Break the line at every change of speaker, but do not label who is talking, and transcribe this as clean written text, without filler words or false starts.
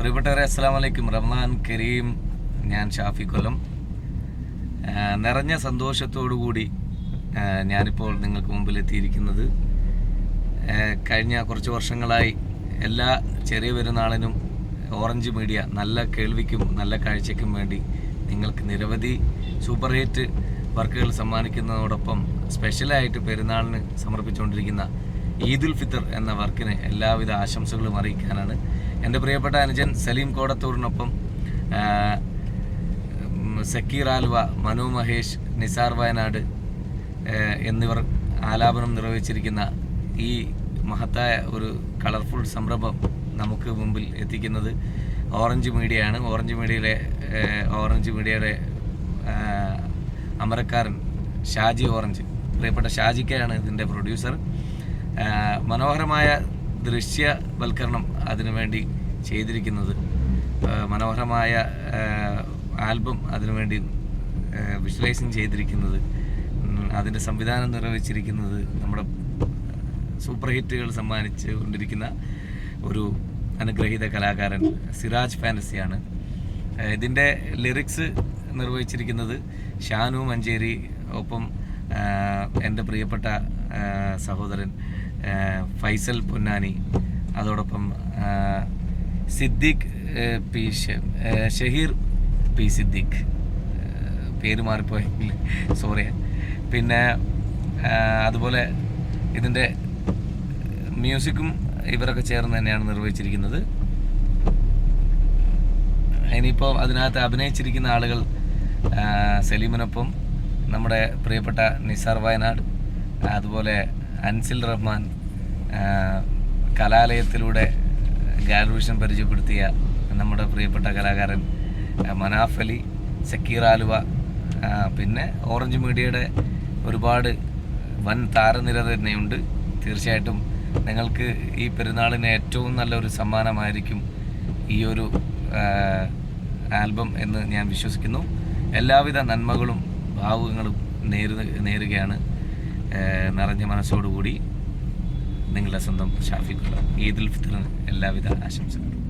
പ്രിയപ്പെട്ടവരെ, അസ്സലാമു അലൈക്കും. റമദാൻ കരീം. ഞാൻ ഷാഫി കൊല്ലം. നിറഞ്ഞ സന്തോഷത്തോടുകൂടി ഞാനിപ്പോൾ നിങ്ങൾക്ക് മുമ്പിൽ എത്തിയിരിക്കുന്നത് കഴിഞ്ഞ കുറച്ച് വർഷങ്ങളായി എല്ലാ ചെറിയ പെരുന്നാളിനും ഓറഞ്ച് മീഡിയ നല്ല കേൾവിക്കും നല്ല കാഴ്ചയ്ക്കും വേണ്ടി നിങ്ങൾക്ക് നിരവധി സൂപ്പർ ഹിറ്റ് വർക്കുകൾ സമ്മാനിക്കുന്നതോടൊപ്പം സ്പെഷ്യലായിട്ട് പെരുന്നാളിന് സമർപ്പിച്ചുകൊണ്ടിരിക്കുന്ന ഈദുൽ ഫിത്തർ എന്ന വർക്കിന് എല്ലാവിധ ആശംസകളും അറിയിക്കാനാണ്. എൻ്റെ പ്രിയപ്പെട്ട അനുജൻ സലീം കോടത്തൂരിനൊപ്പം സക്കീർ ആൽവ, മനു മഹേഷ്, നിസാർ വയനാട് എന്നിവർ ആലാപനം നിർവഹിച്ചിരിക്കുന്ന ഈ മഹത്തായ ഒരു കളർഫുൾ സംരംഭം നമുക്ക് മുമ്പിൽ എത്തിക്കുന്നത് ഓറഞ്ച് മീഡിയയാണ്. ഓറഞ്ച് മീഡിയയുടെ അമരക്കാരൻ ഷാജി ഓറഞ്ച്, പ്രിയപ്പെട്ട ഷാജിക്കയാണ് ഇതിൻ്റെ പ്രൊഡ്യൂസർ. മനോഹരമായ ദൃശ്യവൽക്കരണം അതിനുവേണ്ടി ചെയ്തിരിക്കുന്നത്, മനോഹരമായ ആൽബം അതിനുവേണ്ടി വിഷ്വലൈസിങ് ചെയ്തിരിക്കുന്നത്, അതിൻ്റെ സംവിധാനം നിർവഹിച്ചിരിക്കുന്നത് നമ്മുടെ സൂപ്പർ ഹിറ്റുകൾ സമ്മാനിച്ചു കൊണ്ടിരിക്കുന്ന ഒരു അനുഗ്രഹീത കലാകാരൻ സിറാജ് ഫാൻറ്റസിയാണ്. ഇതിൻ്റെ ലിറിക്സ് നിർവഹിച്ചിരിക്കുന്നത് ഷാനു മഞ്ചേരി, ഒപ്പം എൻ്റെ പ്രിയപ്പെട്ട സഹോദരൻ ഫൈസൽ പൊന്നാനി, അതോടൊപ്പം സിദ്ദീഖ് ഷഹീർ പി സിദ്ദീഖ്, പേര് മാറിപ്പോയെങ്കിൽ സോറി. പിന്നെ അതുപോലെ ഇതിൻ്റെ മ്യൂസിക്കും ഇവരൊക്കെ ചേർന്ന് തന്നെയാണ് നിർവഹിച്ചിരിക്കുന്നത്. ഇനിയിപ്പോൾ അതിനകത്ത് അഭിനയിച്ചിരിക്കുന്ന ആളുകൾ സലീമിനൊപ്പം നമ്മുടെ പ്രിയപ്പെട്ട നിസാർ വയനാട്, അതുപോലെ അൻസിൽ റഹ്മാൻ, കലാലയത്തിലൂടെ ഗാലറിഷൻ പരിചയപ്പെടുത്തിയ നമ്മുടെ പ്രിയപ്പെട്ട കലാകാരൻ മനാഫ് അലി, സക്കീർ ആലുവ, പിന്നെ ഓറഞ്ച് മീഡിയയുടെ ഒരുപാട് വൻ താരനിര തന്നെയുണ്ട്. തീർച്ചയായിട്ടും നിങ്ങൾക്ക് ഈ പെരുന്നാളിന് ഏറ്റവും നല്ലൊരു സമ്മാനമായിരിക്കും ഈ ഒരു ആൽബം എന്ന് ഞാൻ വിശ്വസിക്കുന്നു. എല്ലാവിധ നന്മകളും ഭാവുകങ്ങളും നേരുകയാണ് നിറഞ്ഞ മനസ്സോടുകൂടി നിങ്ങളുടെ സ്വന്തം ഷാഫി കൊല്ലം. ഈദുൽ ഫിത്തറിന് എല്ലാവിധ ആശംസകളും.